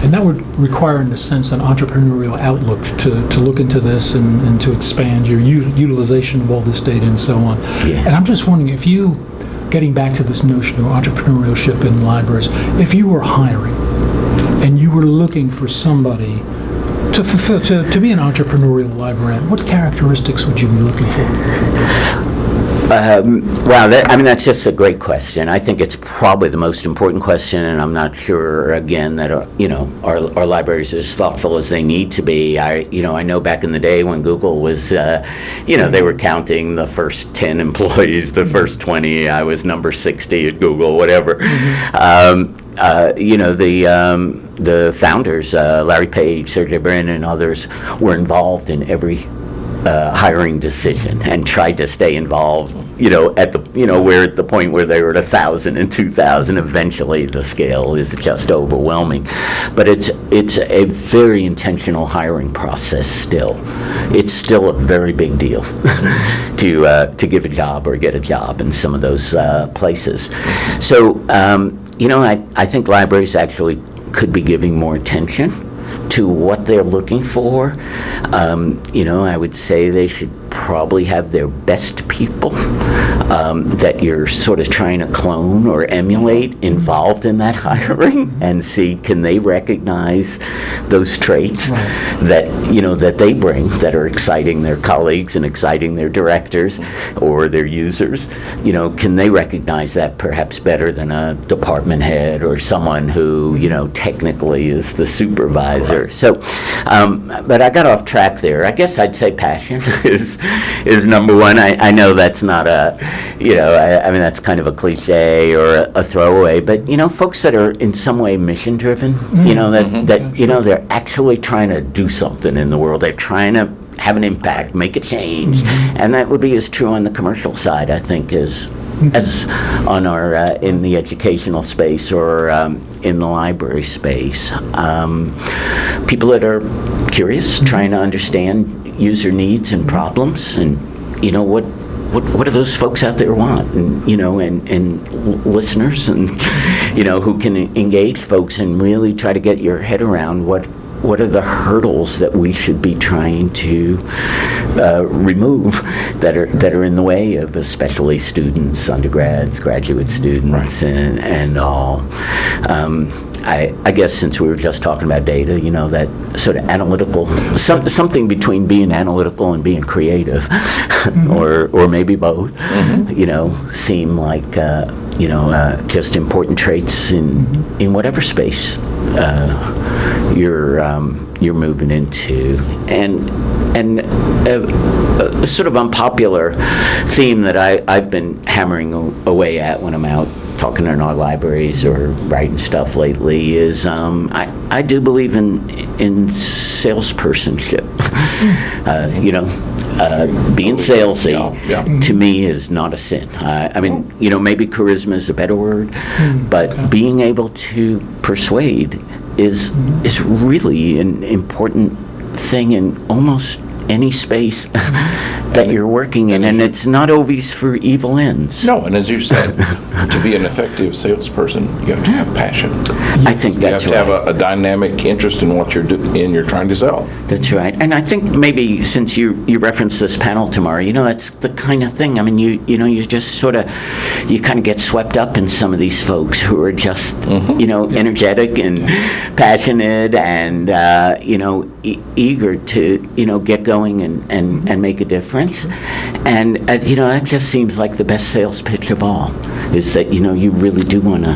And that would require, in a sense, an entrepreneurial outlook to look into this and to expand your utilization of all this data and so on. Yeah. And I'm just wondering if you, getting back to this notion of entrepreneurship in libraries, if you were hiring and you were looking for somebody to be an entrepreneurial librarian, what characteristics would you be looking for? Wow, that's just a great question. I think it's probably the most important question, and I'm not sure, again, that our libraries are as thoughtful as they need to be. I know back in the day when Google was, they were counting the first 10 employees, the first 20. I was number 60 at Google, whatever. The founders, Larry Page, Sergey Brin, and others, were involved in every hiring decision and tried to stay involved, we're at the point where they were at 1,000 and 2,000. Eventually the scale is just overwhelming. But it's a very intentional hiring process still. It's still a very big deal to give a job or get a job in some of those places. So, I think libraries actually could be giving more attention to what they're looking for. I would say they should probably have their best people that you're sort of trying to clone or emulate involved in that hiring, and see, can they recognize those traits that they bring that are exciting their colleagues and exciting their directors or their users. Can they recognize that perhaps better than a department head or someone who technically is the supervisor. So but I got off track there. I guess I'd say passion is number one. I know that's not that's kind of a cliche or a throwaway, but folks that are in some way mission driven, they're actually trying to do something in the world. They're trying to have an impact, make a change, and that would be as true on the commercial side, I think, as on our in the educational space or in the library space. People that are curious, trying to understand user needs and problems, and what do those folks out there want, and and listeners, and who can engage folks and really try to get your head around what are the hurdles that we should be trying to remove that are in the way of especially students, undergrads, graduate students, and all. I guess since we were just talking about data, that sort of analytical, something between being analytical and being creative, or maybe both, seem like just important traits in whatever space you're moving into. And a sort of unpopular theme that I've been hammering away at when I'm out talking in our libraries or writing stuff lately is I do believe in salespersonship. Being salesy to me is not a sin. Maybe charisma is a better word, but being able to persuade is really an important thing in almost any space that you're working in, and it's not always for evil ends. No, and as you said, to be an effective salesperson, you have to have passion. I think that's right. You have to have a dynamic interest in what you're trying to sell. That's right. And I think maybe since you referenced this panel tomorrow, that's the kind of thing. You just sort of, you kind of get swept up in some of these folks who are just, energetic and passionate and, eager to, get going and make a difference. And, that just seems like the best sales pitch of all, is that, you really do want to,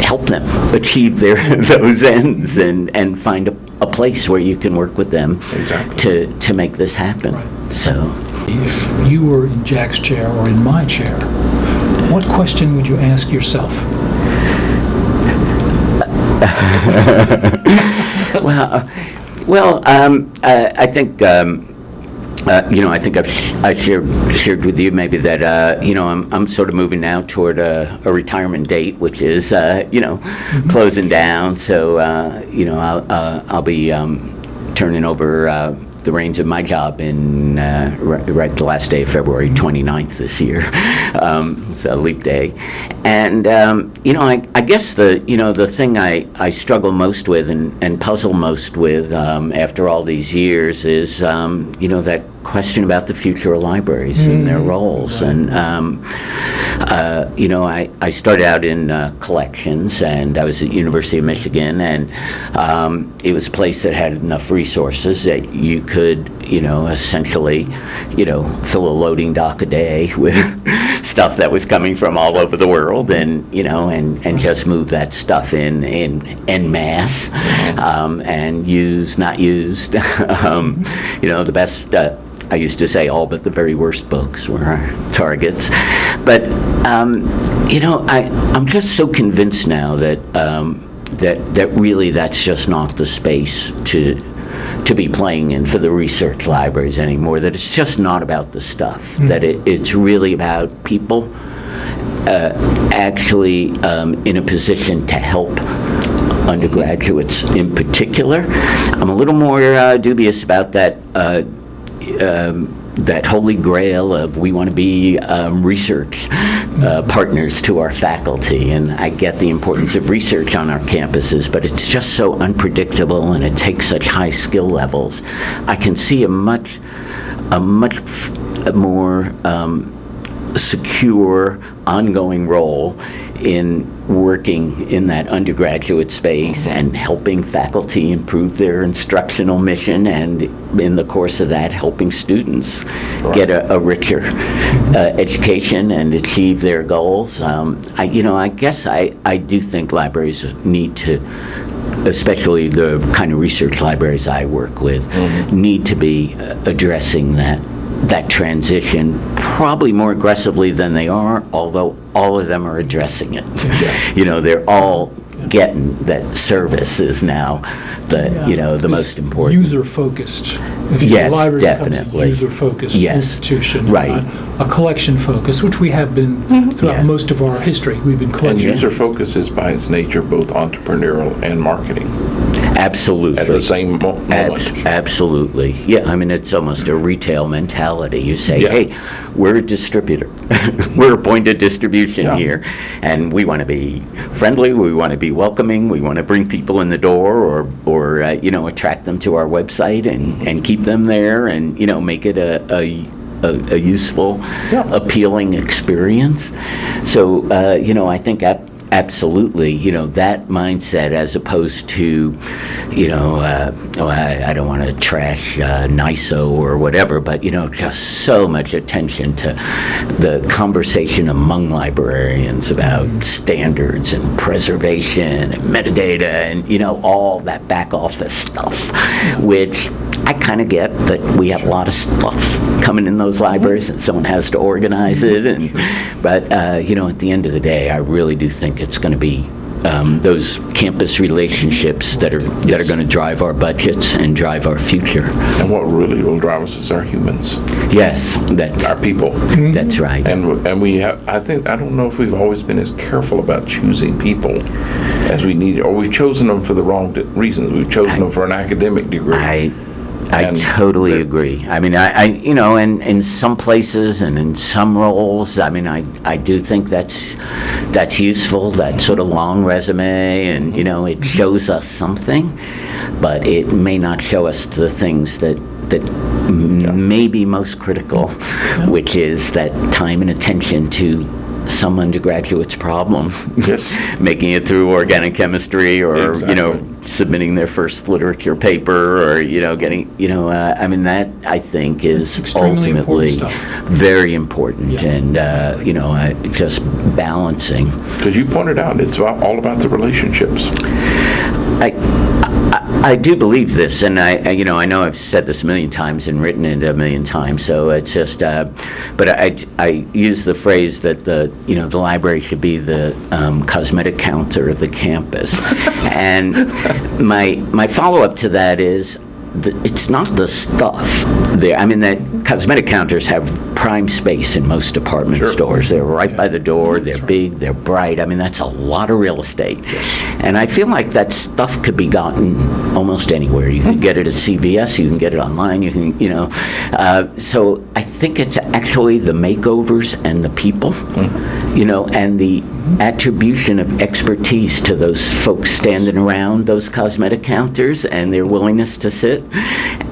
help them achieve those ends and find a place where you can work with them to make this happen. Right. So, if you were in Jack's chair or in my chair, what question would you ask yourself? I think I think I shared with you maybe that I'm sort of moving now toward a retirement date, which is closing down. So I'll be turning over the reins of my job in right the last day of February 29th this year. It's a leap day. And, I guess the thing I struggle most with and puzzle most with after all these years is, that question about the future of libraries and their roles. Right. And, I started out in collections, and I was at University of Michigan, and it was a place that had enough resources that you could, essentially, fill a loading dock a day with stuff that was coming from all over the world, and and just move that stuff in mass, and use, not used. The best. I used to say all but the very worst books were our targets. But, I'm just so convinced now that that really that's just not the space to be playing in for the research libraries anymore, that it's just not about the stuff, that it's really about people actually in a position to help undergraduates in particular. I'm a little more dubious about that that holy grail of we want to be research partners to our faculty, and I get the importance of research on our campuses, but it's just so unpredictable and it takes such high skill levels. I can see a much more secure, ongoing role in working in that undergraduate space and helping faculty improve their instructional mission, and in the course of that, helping students get a richer education and achieve their goals. I guess I do think libraries need to, especially the kind of research libraries I work with, need to be addressing that transition probably more aggressively than they are, although all of them are addressing it. Yeah. They're all getting that service is now the most important. User-focused. Yes, The library definitely. becomes a user-focused institution, Right. not a collection focus, which we have been throughout most of our history. We've been And collecting. user focus is by its nature both entrepreneurial and marketing Absolutely. at the same moment. Absolutely. Yeah, it's almost a retail mentality. You say, Yeah. hey, we're a distributor. We're a point of distribution Yeah. here, and we want to be friendly, we want to be welcoming, we want to bring people in the door or attract them to our website and keep them there and, make it a useful, appealing experience. So, I think absolutely, that mindset, as opposed to, I don't want to trash NISO or whatever, but, just so much attention to the conversation among librarians about standards and preservation and metadata and, all that back office stuff, which I kind of get that we have a lot of stuff coming in those libraries and someone has to organize it. But at the end of the day, I really do think it's going to be those campus relationships that are going to drive our budgets and drive our future. And what really will drive us is our humans, Yes, that's our people. That's right. And we have, I don't know if we've always been as careful about choosing people as we need, or we've chosen them for the wrong reasons. We've chosen them for an academic degree. I And totally agree. I in some places and in some roles, I do think that's useful, that sort of long resume, and, it shows us something, but it may not show us the things that may be most critical, which is that time and attention to some undergraduate's problem, Yes. making it through organic chemistry, or Exactly. submitting their first literature paper, or getting that I think is extremely ultimately important stuff. very important, Yeah. and just balancing. Because you pointed out, it's all about the relationships. I do believe this, and I know I've said this a million times and written it a million times, so it's just, but I use the phrase that the library should be the cosmetic counter of the campus, and my follow-up to that is, it's not the stuff there. That cosmetic counters have prime space in most department Sure. stores. They're right by the door, they're big, they're bright. I mean, that's a lot of real estate. And I feel like that stuff could be gotten almost anywhere. You can get it at CVS, you can get it online, you can, so I think it's actually the makeovers and the people, and the attribution of expertise to those folks standing around those cosmetic counters and their willingness to sit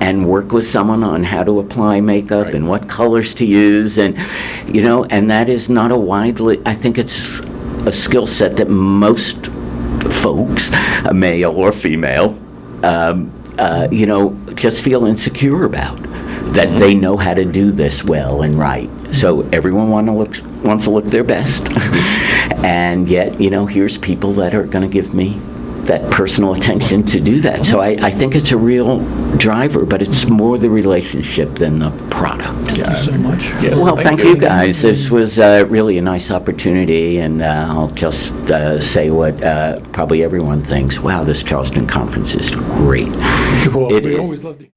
and work with someone on how to apply makeup and what colors to use, and and that is not a widely, I think it's a skill set that most folks, male or female, just feel insecure about, that they know how to do this well and right. So everyone wants to look their best. And yet, here's people that are going to give me that personal attention to do that. So I think it's a real driver, but it's more the relationship than the product. Thank you so much. Yeah. Well, thank you guys. This was really a nice opportunity, and I'll just say what probably everyone thinks. Wow, this Charleston conference is great. Well, It we is. always love to